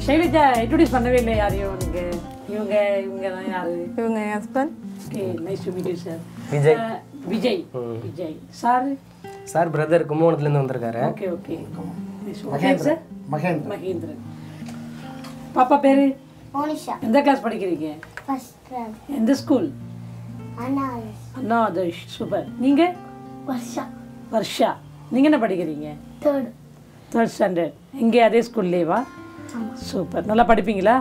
Shailaja introduce பண்ணவே இல்லை யாரையும் உனக்கு? இவங்க தான் யாரு? இவங்க என் husband. Okay, nice to meet you sir. Vijay. Vijay sir brother கும்பகோணத்துலேருந்து வந்திருக்காரு. Okay okay. சார் மகேந்திரன். பாப்பா பேரு மோனிஷா. எந்த கிளாஸ் படிக்கிறீங்க? First rank. எந்த ஸ்கூல்? அண்ணா ஆதர்ஷ். சூப்பர். நீங்க? வர்ஷா. நீங்க என்ன படிக்கிறீங்க? Third standard. இங்கே அதே ஸ்கூல்லேவா? சூப்பர். நல்லா படிப்பீங்களா?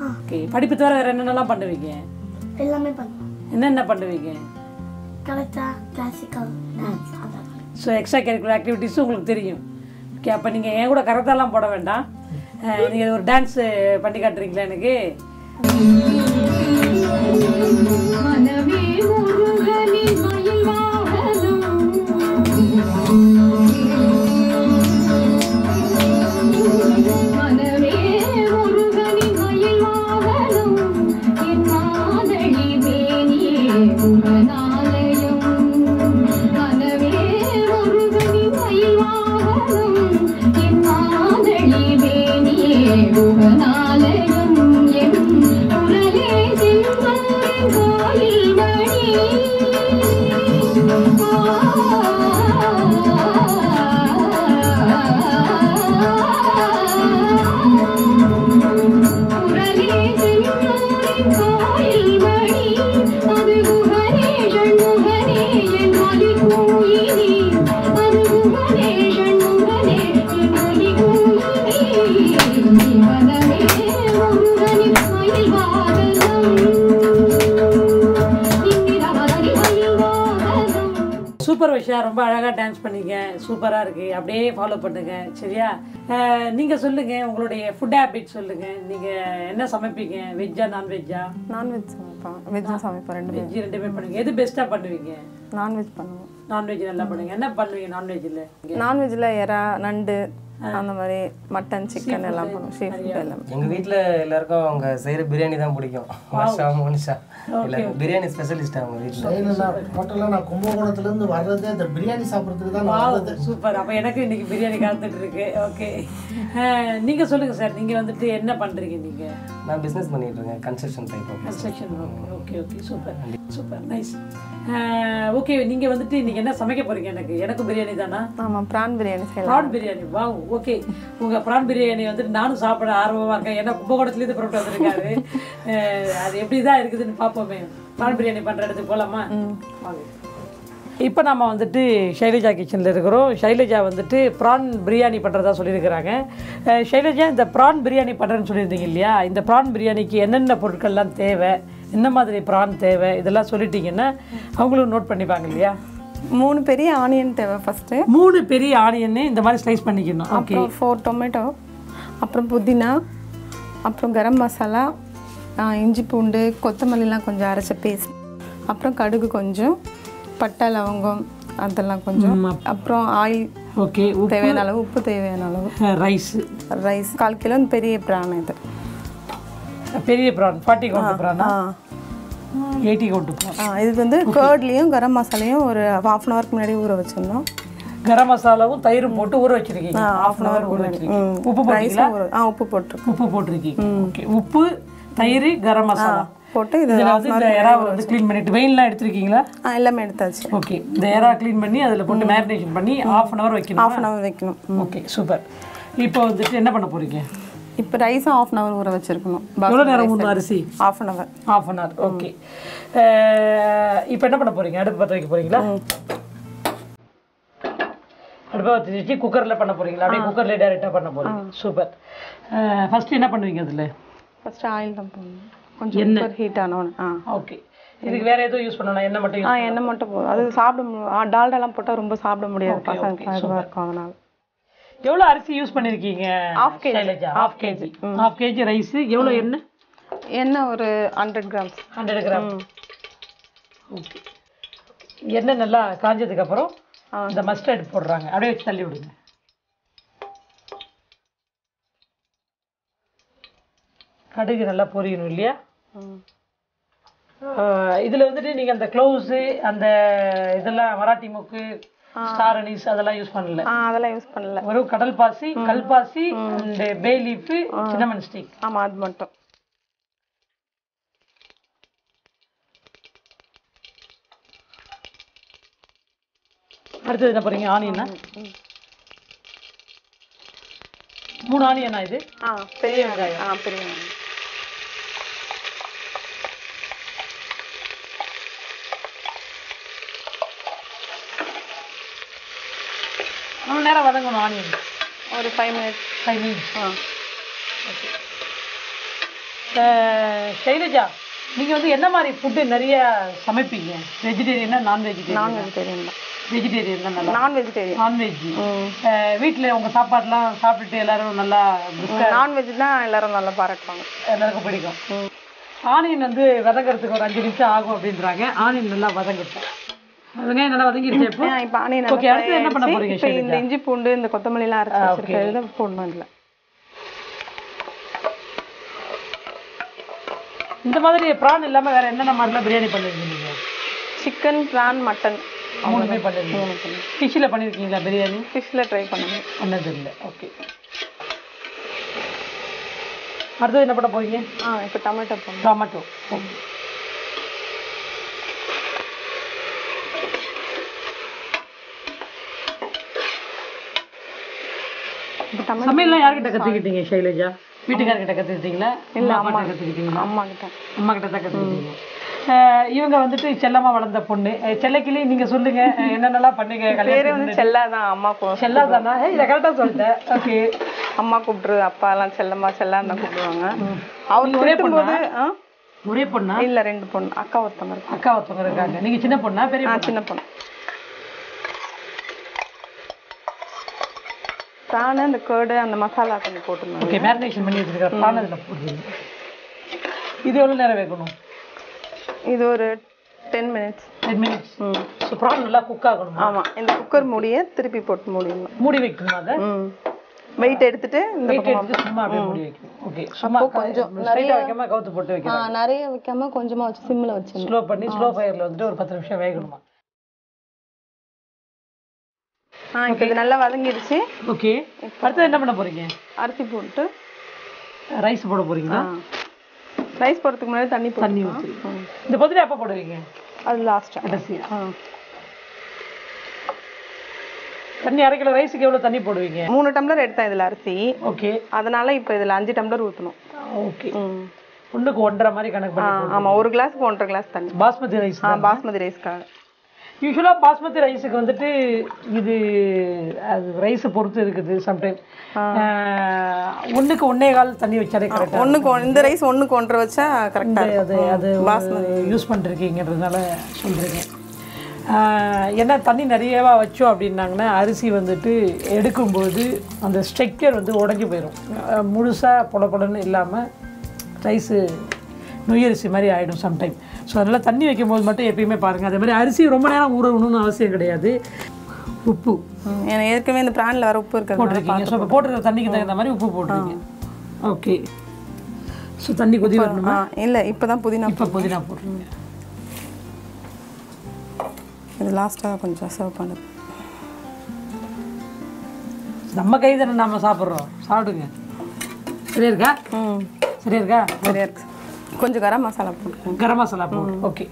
ஓகே. படிப்பு தவிர வேறு என்னென்னலாம் பண்ணுவீங்க? எல்லாமே பண்ணுவோம். என்னென்ன பண்ணுவீங்க? கலெக்டா, classical, dance. So extra curricular ஆக்டிவிட்டீஸும் உங்களுக்கு தெரியும். ஓகே, அப்போ நீங்கள் என் கூட கரெக்டாலாம் போட வேண்டாம். நீங்கள் ஒரு டான்ஸ் பண்ணி காட்டுறீங்களா எனக்கு? சூப்பர் விஷயா, ரொம்ப அழகாக டான்ஸ் பண்ணிங்க. சூப்பராக இருக்குது. அப்படியே ஃபாலோ பண்ணுங்க. சரியா? நீங்கள் சொல்லுங்கள், உங்களுடைய ஃபுட் ஹேபிட் சொல்லுங்கள். நீங்கள் என்ன சமைப்பீங்க? வெஜ்ஜா நான்வெஜ்ஜா? நான்வெஜ் சமைப்பேன், வெஜ்ஜும் சமைப்பேன். ரெண்டுமே பண்ணுவீங்க. எது பெஸ்ட்டாக பண்ணுவீங்க? நான்வெஜ் பண்ணுவோம். நான்வெஜ் நல்லா பண்ணுவீங்க. என்ன பண்ணுவீங்க நான்வெஜ்ஜில்? நான்வெஜ்ஜில் எறா, நண்டு, அந்த மாதிரி மட்டன், சிக்கன் எல்லாம் பண்ணுவோம். சீ ஃபுட் எல்லாமே. எங்கள் வீட்டில் எல்லாருக்கும் அவங்க செய்கிற பிரியாணி தான் பிடிக்கும். வர்ஷா, மோனிஷா பிரியாணி ஸ்பெஷலிஸ்ட் அவங்க வீட்டில். டோட்டலாக நான் கும்பகோணத்துலேருந்து வர்றதே இந்த பிரியாணி சாப்பிட்றதுக்கு தான். சூப்பர். அப்போ எனக்கு இன்னைக்கு பிரியாணி காத்துட்டு இருக்கு. ஓகே, நீங்கள் சொல்லுங்கள் சார். நீங்கள் வந்துட்டு என்ன பண்ணுறீங்க? நீங்கள்? நான் பிஸ்னஸ் பண்ணிட்டு இருக்கேன், construction type of construction. Okay okay, super super, nice. Okay, நீங்கள் வந்துட்டு இன்றைக்கி என்ன சமைக்க போகிறீங்க? எனக்கு பிரியாணி தானா? ஆமாம், ப்ரான் பிரியாணி செய்யலாம். ப்ரான் பிரியாணி. வா, ஓகே. உங்கள் ப்ரான் பிரியாணி வந்துட்டு நானும் சாப்பிட ஆர்வமாக இருக்கேன். ஏன்னா கும்பகோணத்துலேருந்து புறப்பட்டு வந்திருக்காரு. அது எப்படி தான் இருக்குதுன்னு பார்ப்போமே. ப்ரான் பிரியாணி பண்ணுற இடத்துக்கு போகலாமா? வாங்க. இப்போ நம்ம வந்துட்டு ஷைலஜா கிச்சனில் இருக்கிறோம். ஷைலஜா வந்துட்டு ப்ரான் பிரியாணி பண்ணுறதா சொல்லியிருக்கிறாங்க. ஷைலஜா, இந்த ப்ரான் பிரியாணி பண்ணுறேன்னு சொல்லியிருந்தீங்க இல்லையா? இந்த ப்ரான் பிரியாணிக்கு என்னென்ன பொருட்கள்லாம் தேவை, என்ன மாதிரி ப்ரான் தேவை, இதெல்லாம் சொல்லிட்டீங்கன்னா அவங்களும் நோட் பண்ணிப்பாங்க இல்லையா? 3 பெரிய ஆனியன் தேவை ஃபஸ்ட்டு. 3 பெரிய ஆனியன் இந்த மாதிரி ஸ்லைஸ் பண்ணிக்கணும். ஓகே. அப்புறம் 4 டொமேட்டோ, அப்புறம் புதினா, அப்புறம் கரம் மசாலா, இஞ்சி பூண்டு, கொத்தமல்லிலாம் கொஞ்சம் அரைச்ச பேஸ்ட், அப்புறம் கடுகு கொஞ்சம், பட்டை லவங்கம் அதெல்லாம் கொஞ்சம், அப்புறம் ஆயில். ஓகே. தேவையான அளவு உப்பு, தேவையான அளவு. ரைஸ் 1/4 கிலோ பெரிய பிரான். இது பெரிய பிரான் 40 கவுண்ட் பிரானா? 80 கவுண்ட் பிரான். இது வந்து கர்ட்லேயும் கரம் மசாலையும் ஒரு 1/2 அன் ஹவருக்கு முன்னாடி ஊற வச்சிருந்தோம். கரம் மசாலாவும் தயிரும் போட்டு ஊற வச்சிருக்கீங்க? 1/2 அன் ஹவர் ஊற வச்சிருக்கீங்க. உப்பு போட்டீங்களா? உப்பு போட்டுருக்கோம். உப்பு போட்டிருக்கீங்க. ஓகே. உப்பு, தயிர், கரம் மசாலா போட்டு இது இந்த எறாவை வந்து க்ளீன் பண்ணிட்டு வெயின்லாம் எடுத்துருக்கீங்களா? எல்லாமே எடுத்தாச்சு. ஓகே. இந்த எறா க்ளீன் பண்ணி அதில் போட்டு மேரினேஷன் பண்ணி 1/2 அன் ஹவர் வைக்கணும். 1/2 அன் ஹவர் வைக்கணும். Okay, super. இப்போ வந்துட்டு என்ன பண்ண போறீங்க? இப்போ ரைஸும் 1/2 அன் ஹவர் ஊற வச்சிருக்கணும். எவ்வளோ நேரம் ஊறணும் அரிசி? 1/2 an hour. 1/2 an hour. Okay. இப்போ என்ன பண்ண போறீங்க? அடுப்பு பற்ற வைக்க போறீங்களா? அடுப்பை வச்சு வச்சு குக்கரில் பண்ண போறீங்களா? அப்படியே குக்கர்லேயே டேரெக்டாக பண்ண போறீங்க. சூப்பர். ஃபர்ஸ்ட் என்ன பண்ணுவீங்க அதில்? ஃபர்ஸ்ட் ஆயில் தான் போடணும். கொஞ்சம் குக்கர் ஹீட் ஆனோன்னு. ஓகே. இதுக்கு வேற எதுவும் யூஸ் பண்ணணும்? எண்ணெய் மட்டும் யூஸ்? எண்ணெய் மட்டும் போதும். அது சாப்பிட டால்டாலாம் போட்டால் ரொம்ப சாப்பிட முடியாது, பசங்க இருக்கும். அதனால எவ்வளோ அரிசி யூஸ் பண்ணியிருக்கீங்க? 1/2 kg. 1/2 kg. 1/2 kg rice. எவ்வளோ எண்ணெய்? எண்ணெய் ஒரு 100 கிராம்ஸ். 100 கிராம். ஓகே. எண்ணெய் நல்லா காஞ்சதுக்கு அப்புறம் இந்த மஸ்டர்ட் போடுறாங்க. அப்படியே வச்சு தள்ளி விடுங்க. கடுகு நல்லா பொரியணும் இல்லையா? இதில் வந்துட்டு நீங்கள் அந்த க்ளவுஸு அந்த இதெல்லாம் மராட்டி மொக்கு, ஸ்டார் அனீஸ் அதெல்லாம் யூஸ் பண்ணல? அதெல்லாம் யூஸ் பண்ணல. வெறும் கடல் பாசி, கல்பாசி, அந்த பே லீஃப், சின்னமன் ஸ்டிக். ஆமாம், அது மட்டும். அடுத்தது என்ன போறீங்க? ஆனியனா? 3 ஆனியனா இது? பெரிய வெங்காயம். பெரிய வெங்காயம். எவ்வளோ நேரம் வதங்கணும் ஆனியன்? ஒரு 5 மினிட்ஸ். 5 மினிட்ஸ். ஓகே. ஷைலஜா, நீங்கள் வந்து என்ன மாதிரி ஃபுட்டு நிறைய சமைப்பீங்க? வெஜிடேரியனா நான் வெஜிடேரியன்? நான் வெஜிடேரியன் தான். வெஜிடேரியன் தான். நல்லா நான் வெஜிடேரியன். நான்வெஜ் வீட்டில் உங்கள் சாப்பாடுலாம் சாப்பிட்டுட்டு எல்லாரும் நல்லா? நான்வெஜ் தான் எல்லாரும் நல்லா பாராட்டுவாங்க, எல்லாருக்கும் பிடிக்கும். ஆனியன் வந்து வதங்கிறதுக்கு ஒரு 5 நிமிஷம் ஆகும் அப்படின்றாங்க. ஆனியன் நல்லா வதங்கட்டும். வெங்காயம் நல்லா வதங்கிடுச்சு. இப்போ ஆனியன். ஓகே. அடுத்து என்ன பண்ண போறீங்க? இப்போ இந்த இஞ்சி பூண்டு இந்த கொத்தமல்லிலாம் அரைச்சி வச்சிருக்கிறது போடணும் இதில். இந்த மாதிரி ப்ரான் இல்லாமல் வேற என்னென்ன மாதிரிலாம் பிரியாணி பண்ணிருக்கீங்க? சிக்கன், ப்ரான், மட்டன் 3மே பண்ணிருக்கீங்க. ஃபிஷ்ஷில் பண்ணியிருக்கீங்களா பிரியாணி? ஃபிஷ்ஷில் ட்ரை பண்ணது இல்லை. ஓகே. அடுத்தது என்ன பண்ண போறீங்க? இப்போ டொமேட்டோ போடணும். டொமேட்டோ. சமையல்லாம் யார்கிட்ட கற்றுக்கிட்டீங்க ஷைலஜா? வீட்டுக்காரர்கிட்ட கற்றுக்கிட்டீங்களா? இல்லை, அம்மா கற்றுக்கிட்டீங்களா? அம்மா கிட்ட தான் கற்றுக்கிட்டீங்க. இவங்க வந்துட்டு செல்லமா வளர்ந்த பொண்ணு. செல்லக்கிளி, நீங்க சொல்லுங்க என்னென்னலாம் பண்ணுங்க? பேரே வந்து செல்லா தான். அம்மா செல்லா தானா? இதை கரெக்டாக சொல்லிட்டேன். ஓகே. அம்மா கூப்பிட்ரு, அப்பா எல்லாம் செல்லம்மா செல்லான்னு தான் கூப்பிடுவாங்க. அவங்க ஒரே பொண்ணு? ஒரே பொண்ணா? இல்லை, 2 பொண்ணு. அக்கா ஒருத்தவங்க இருக்காங்க. நீங்க சின்ன பொண்ணா? பெரிய? சின்ன பொண்ணு. ப்ரான், அந்த கர்டு, அந்த மசாலா கொஞ்சம் போட்டுருந்தோம். ஓகே. மேரினேஷன் பண்ணி வச்சிருக்கிற ப்ரான் அதில் போடுறீங்க. இது எவ்வளோ நேரம் வைக்கணும்? இது ஒரு 10 மினிட்ஸ். 10 மினிட்ஸ். ஸோ ப்ரான் நல்லா குக் ஆகணும். ஆமாம். இந்த குக்கர் மூடியை திருப்பி போட்டு மூடி வைக்கணும். அதை வெயிட் எடுத்துட்டு சும்மா அப்படியே மூடி வைக்கணும். ஓகே. சும்மா கொஞ்சம் நிறைய வைக்காம கவுத்து போட்டு வைக்கணும். நிறைய வைக்காம கொஞ்சமாக வச்சு சிம்மில் வச்சு ஸ்லோ பண்ணி ஸ்லோ ஃபயரில் வந்துட்டு ஒரு 10 நிமிஷம் வேகணுமா? இப்போ இது நல்லா வதங்கிடுச்சு. ஓகே. அடுத்து என்ன பண்ண போறீங்க? அரிசி போட்டு ரைஸ் போட போறீங்களா? ரைஸ் போடுறதுக்கு முன்னாடி தண்ணி ஊற்றி. இந்த பொதிரை எப்போ போடுவீங்க? அது லாஸ்ட்டாக கடைசியா. தண்ணி அரைக்கிற ரைஸுக்கு எவ்வளோ தண்ணி போடுவீங்க? 3 டம்ளர் எடுத்தேன் இதில் அரிசி. ஓகே. அதனால இப்போ இதில் 5 டம்ளர் ஊற்றணும். ஓகே. 1க்கு 1.5 மாதிரி கணக்கு பண்ணி. ஆமாம், 1 கிளாஸுக்கு 1.5 கிளாஸ் தண்ணி. பாஸ்மதி ரைஸ்? பாஸ்மதி ரைஸ்க்காக. யூஸ்வலாக பாஸ்மதி ரைஸுக்கு வந்துட்டு இது அது ரைஸை பொறுத்து இருக்குது. சம்டைம் 1க்கு 1.25 தண்ணி வச்சாலே கரெக்டாக. இந்த ரைஸ் 1க்கு 1.5 வச்சா கரெக்டாக. அது பாஸ்மதி யூஸ் பண்ணிருக்கீங்கன்றதுனால சொல்கிறீங்க. என்ன தண்ணி நிறையவா வச்சோம் அப்படின்னாங்கன்னா அரிசி வந்துட்டு எடுக்கும்போது அந்த ஸ்ட்ரக்சர் வந்து உடஞ்சி போயிடும். முழுசாக பொடன்னு இல்லாமல் ரைஸு நொய்யரிசி மாதிரி ஆகிடும் சம்டைம். ஸோ அதனால் தண்ணி வைக்கும்போது மட்டும் எப்பயுமே பாருங்கள். அதே மாதிரி அரிசி ரொம்ப நேரம் ஊறணும்னு அவசியம் கிடையாது. உப்பு ஏன்னா ஏற்கனவே இந்த ப்ரானில் வர உப்பு இருக்கிறது போட்டிருக்கீங்க. ஸோ இப்போ போட்டுருக்க தண்ணிக்கு தகுந்த மாதிரி உப்பு போட்டுருக்கீங்க. ஓகே. ஸோ தண்ணி கொதி வரணுமா? இல்லை, இப்போ தான் புதினா போட்டுருங்க. இது லாஸ்ட்டாக கொஞ்சம் சர்வ் பண்ணுது. நம்ம கை தானே நம்ம சாப்பிட்றோம், சாப்பிடுங்க. சரியா இருக்கா? சரியா இருக்கா? சரியா இருக்கு. கொஞ்சம் கரம் மசாலா போட்டுருக்கோம். கரம் மசாலா போட்டு ஓகே.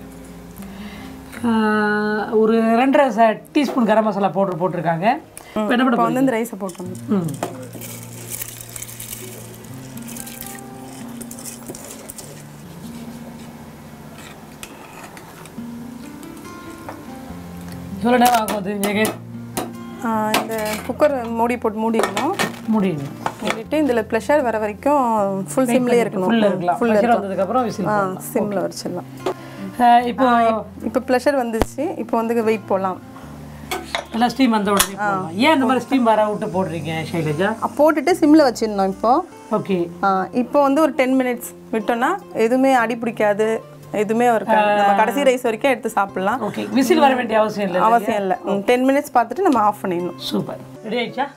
ஒரு 2.5 டீஸ்பூன் கரம் மசாலா பவுடர் போட்டிருக்காங்க. இப்போ என்ன பண்ண வந்து இந்த ரைஸை போட்டோம். எவ்வளோ நேரம் ஆகும் அது? இந்த குக்கர் மூடிடணும். மூடிட்டு இதில் ப்ரெஷர் வர வரைக்கும் ஃபுல் சிம்லேயே இருக்கணும். ஃபுல்லாக வந்ததுக்கப்புறம் சிம்மில் வச்சிடலாம். இப்போ ப்ரெஷர் வந்துச்சு. இப்போ வந்து வெயிட் போடலாம். நல்லா ஸ்டீம் வந்த உடனே போடலாம். ஏன் இந்த மாதிரி ஸ்டீம் வர விட்டு போடுறீங்க ஷைலஜா? போட்டுட்டு சிம்மில் வச்சிடணும். ஓகே. இப்போ வந்து ஒரு 10 மினிட்ஸ் விட்டோன்னா எதுவுமே அடி பிடிக்காது, எதுவுமே இருக்காது. நம்ம கடைசி ரைஸ் வரைக்கும் எடுத்து சாப்பிடலாம். ஓகே. விசில் வர வேண்டிய அவசியம் இல்லை. 10 மினிட்ஸ் பார்த்துட்டு நம்ம ஆஃப் பண்ணிடணும். சூப்பர். ரெடி ஆயிடுச்சா?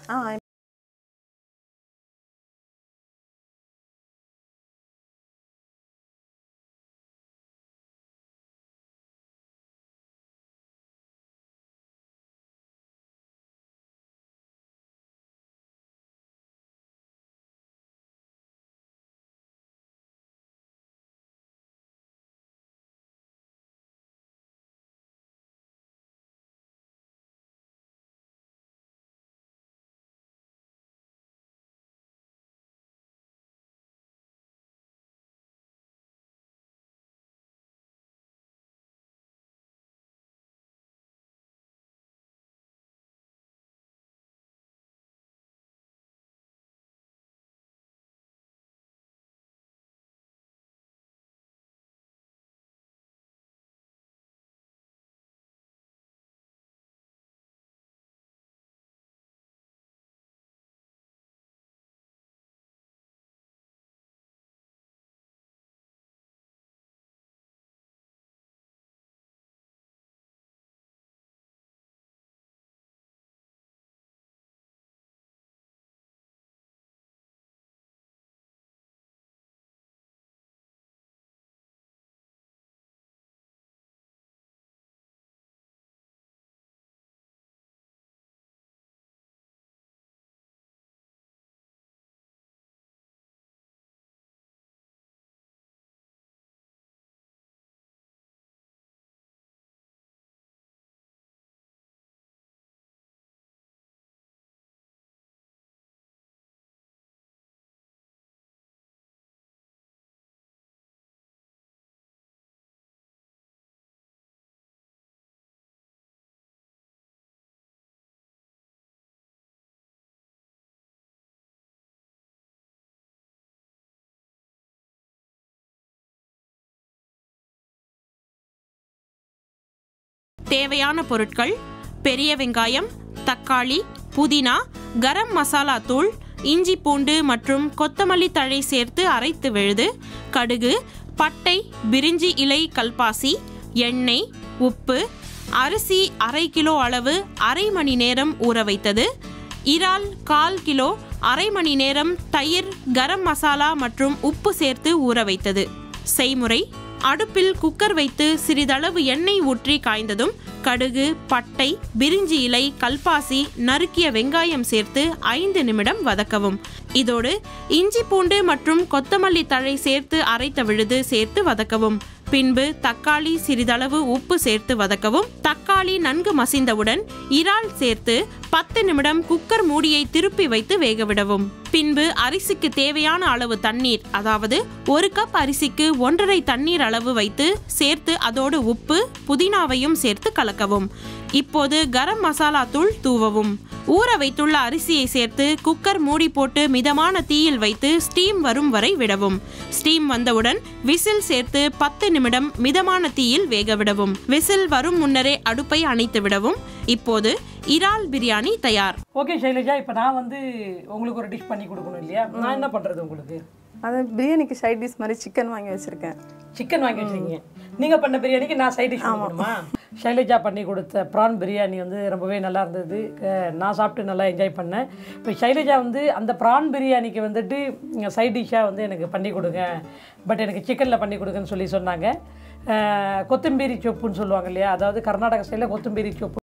தேவையான பொருட்கள்: பெரிய வெங்காயம், தக்காளி, புதினா, கரம் மசாலா தூள், இஞ்சி பூண்டு மற்றும் கொத்தமல்லி தழை சேர்த்து அரைத்து விழுது, கடுகு, பட்டை, பிரிஞ்சி இலை, கல்பாசி, எண்ணெய், உப்பு, அரிசி 1/2 கிலோ அளவு 1/2 மணி நேரம் ஊற வைத்தது, இறால் 1/4 கிலோ 1/2 மணி நேரம் தயிர், கரம் மசாலா மற்றும் உப்பு சேர்த்து ஊற வைத்தது. செய்முறை: அடுப்பில் குக்கர் வைத்து சிறிதளவு எண்ணெய் ஊற்றி காய்ந்ததும் கடுகு, பட்டை, பிரிஞ்சி இலை, கல்பாசி, நறுக்கிய வெங்காயம் சேர்த்து 5 நிமிடம் வதக்கவும். இதோடு இஞ்சி பூண்டு மற்றும் கொத்தமல்லி தழை சேர்த்து அரைத்த விழுது சேர்த்து வதக்கவும். பின்பு தக்காளி, சிறிதளவு உப்பு சேர்த்து வதக்கவும். தக்காளி நன்கு மசிந்தவுடன் இறால் சேர்த்து 10 நிமிடம் குக்கர் மூடியை திருப்பி வைத்து வேகவிடவும். பின்பு அரிசிக்கு தேவையான அளவு தண்ணீர், அதாவது 1 கப் அரிசிக்கு 1½ தண்ணீர் அளவு வைத்து சேர்த்து அதோடு உப்பு புதினாவையும் சேர்த்து கலக்கவும். இப்போது கரம் மசாலா தூள் தூவவும். ஊற வைத்துள்ள அரிசியை சேர்த்து குக்கர் மூடி போட்டு மிதமான தீயில் வைத்து ஸ்டீம் வரும் வரை விடவும். ஸ்டீம் வந்தவுடன் விசில் சேர்த்து 10 நிமிடம் மிதமான தீயில் வேக விடவும். விசில் வரும் முன்னரே அடுப்பை அணைத்து விடவும். இப்போது இறால் பிரியாணி தயார். ஓகே ஷைலஜா, இப்போ நான் வந்து உங்களுக்கு ஒரு டிஷ் பண்ணி கொடுக்கணும் இல்லையா? நான் என்ன பண்ணுறது உங்களுக்கு? அது பிரியாணிக்கு சைட் டிஷ் மாதிரி சிக்கன் வாங்கி வச்சுருக்கேன். சிக்கன் வாங்கி வச்சுருக்கீங்க. நீங்கள் பண்ண பிரியாணிக்கு நான் சைட் டிஷ் பண்ணணுமா? ஷைலஜா பண்ணி கொடுத்த ப்ரான் பிரியாணி வந்து ரொம்பவே நல்லா இருந்தது. நான் சாப்பிட்டு நல்லா என்ஜாய் பண்ணேன். இப்போ ஷைலஜா வந்து அந்த ப்ரான் பிரியாணிக்கு வந்துட்டு சைட் டிஷ்ஷாக வந்து எனக்கு பண்ணி கொடுங்க, பட் எனக்கு சிக்கனில் பண்ணி கொடுங்கன்னு சொல்லி சொன்னாங்க. கொத்தம்பீரி சொப்புன்னு சொல்லுவாங்க இல்லையா, அதாவது கர்நாடகா ஸ்டைலில் கொத்தம்பீரி சொப்பு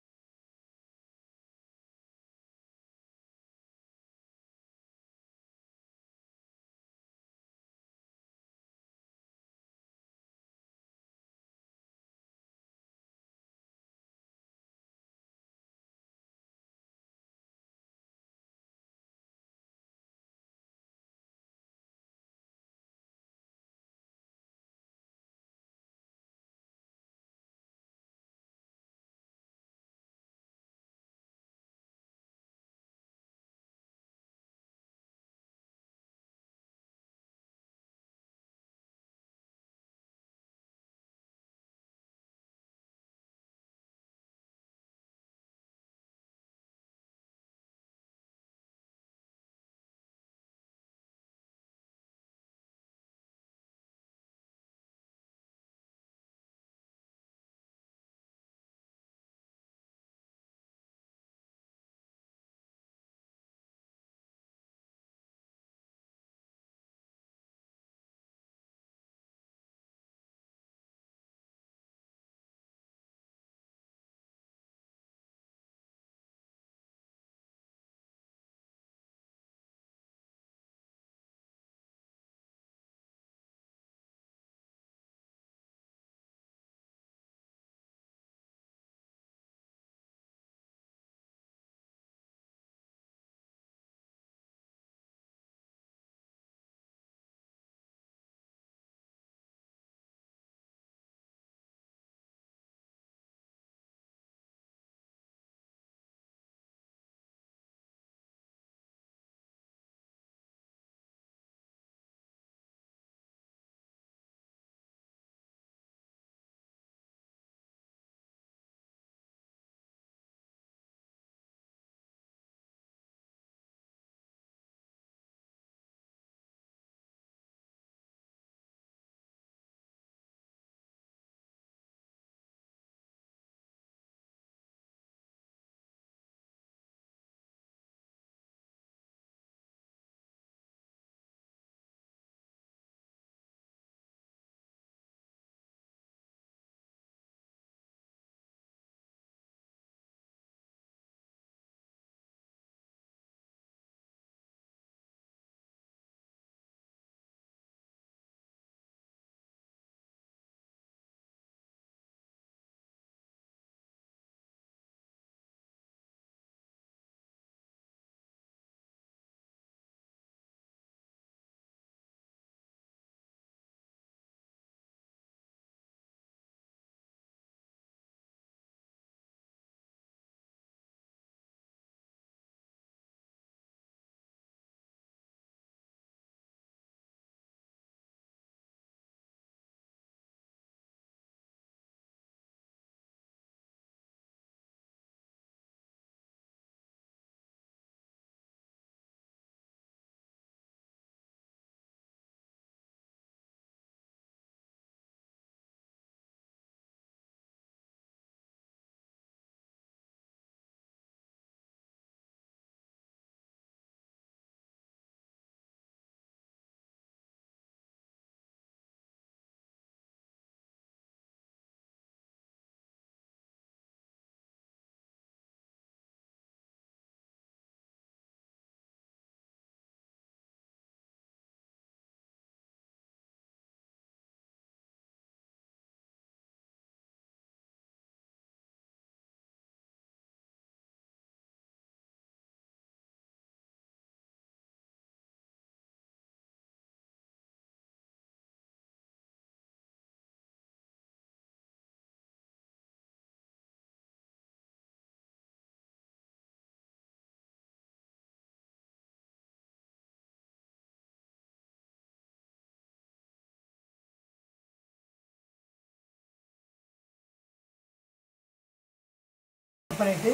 பண்ணிவிட்டு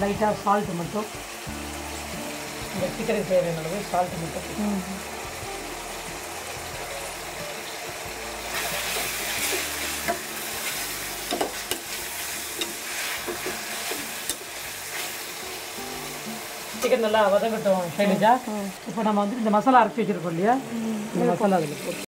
லைட்டாக சால்ட்டு மட்டும் இந்த சிக்கனுக்கு தேவையான அளவு சால்ட்டு மட்டும் சிக்கன் நல்லா வதங்கட்டும் ஷைலஜா. இப்போ நம்ம வந்து இந்த மசாலா அரைச்சி வச்சுருக்கோம் இல்லையா, இந்த மசாலா அதில் போட்டு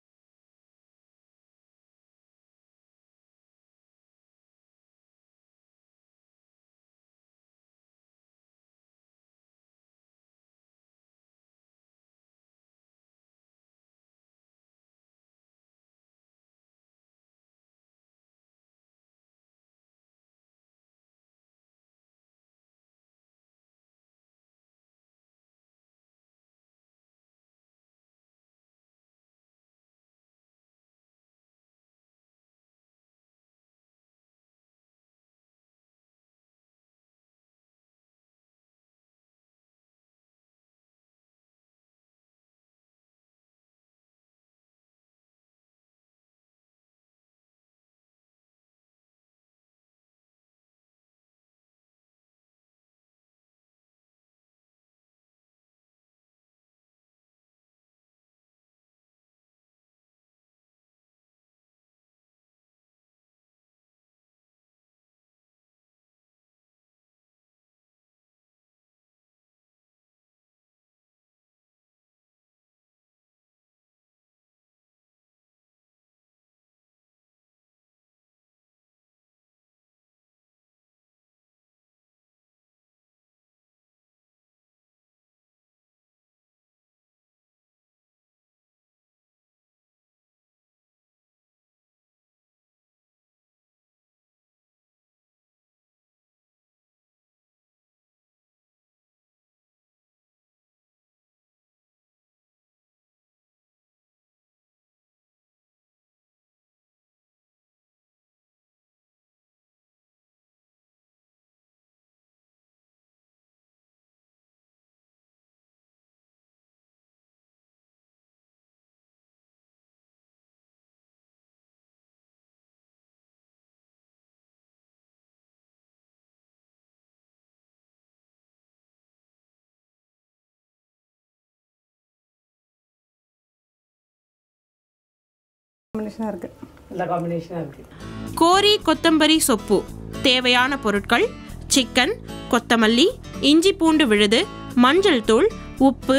காம்பினேஷனாக இருக்குது. நல்ல காம்பினேஷனாக இருக்குது. கோரி கொத்தமல்லி சொப்பு. தேவையான பொருட்கள்: சிக்கன், கொத்தமல்லி, இஞ்சி பூண்டு விழுது, மஞ்சள் தூள், உப்பு,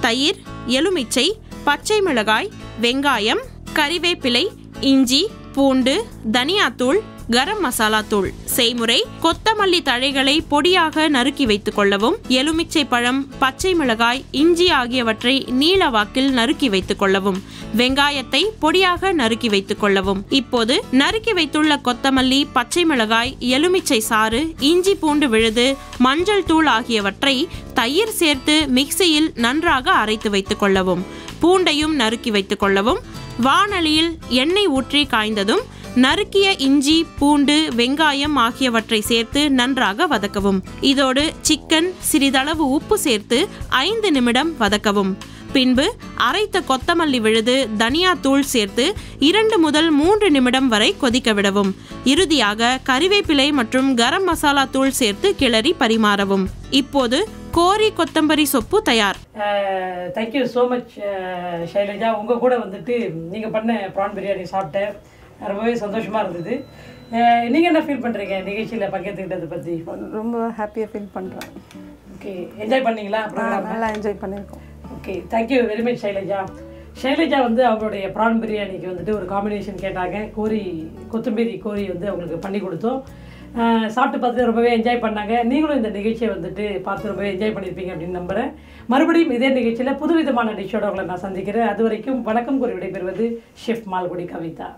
தயிர், எலுமிச்சை, பச்சை மிளகாய், வெங்காயம், கறிவேப்பிலை, இஞ்சி, பூண்டு, தனியாத்தூள், கரம் மசாலா தூள். செய்முறை: கொத்தமல்லி தழைகளை பொடியாக நறுக்கி வைத்துக் கொள்ளவும். எலுமிச்சை பழம், பச்சை மிளகாய், இஞ்சி ஆகியவற்றை நீள வாக்கில் நறுக்கி வைத்துக் கொள்ளவும். வெங்காயத்தை பொடியாக நறுக்கி வைத்துக் கொள்ளவும். இப்போது நறுக்கி வைத்துள்ள கொத்தமல்லி, பச்சை மிளகாய், எலுமிச்சை சாறு, இஞ்சி பூண்டு விழுது, மஞ்சள் தூள் ஆகியவற்றை தயிர் சேர்த்து மிக்சியில் நன்றாக அரைத்து வைத்துக் கொள்ளவும். பூண்டையும் நறுக்கி வைத்துக் கொள்ளவும். வாணலியில் எண்ணெய் ஊற்றி காய்ந்ததும் நறுக்கிய இஞ்சி, பூண்டு, வெங்காயம் ஆகியவற்றை சேர்த்து நன்றாக வதக்கவும். இதோடு சிக்கன், சிறிதளவு உப்பு சேர்த்து 5 நிமிடம் வதக்கவும். பின்பு அரைத்த கொத்தமல்லி விழுது, தனியா தூள் சேர்த்து 2 முதல் 3 நிமிடம் வரை கொதிக்க விடவும். இறுதியாக கறிவேப்பிலை மற்றும் கரம் மசாலா தூள் சேர்த்து கிளறி பரிமாறவும். இப்போது கோரி கொத்தமல்லி சொப்பு தயார். Thank you so much Shailaja. உங்கள் கூட வந்துட்டு நீங்கள் பண்ண ப்ரான் பிரியாணி சாப்பிட்டேன், ரொம்பவே சந்தோஷமாக இருந்தது. நீங்கள் என்ன ஃபீல் பண்ணுறீங்க நிகழ்ச்சியில் பங்கேற்றுக்கிட்டதை பற்றி? ரொம்ப ஹாப்பியாக ஃபீல் பண்ணுறேன். ஓகே, என்ஜாய் பண்ணீங்களா? நல்லா என்ஜாய் பண்ணியிருக்கோம். Okay, thank you very much Shailaja. Shailaja வந்து அவங்களுடைய ப்ரான் பிரியாணிக்கு வந்துட்டு ஒரு காம்பினேஷன் கேட்டாங்க. கொத்தமல்லி கோரி வந்து அவங்களுக்கு பண்ணி கொடுத்தோம். சாப்பிட்டு பார்த்துட்டு ரொம்பவே என்ஜாய் பண்ணாங்க. நீங்களும் இந்த நிகழ்ச்சியை வந்துட்டு பார்த்து ரொம்பவே என்ஜாய் பண்ணியிருப்பீங்க அப்படின்னு நம்புகிறேன். மறுபடியும் இதே நிகழ்ச்சியில் புதுவிதமான டிஷ்ஷோட உங்களை நான் சந்திக்கிறேன். அது வரைக்கும் வணக்கம் கூறி விடைபெறுவது ஷெஃப் மால்குடி கவிதா.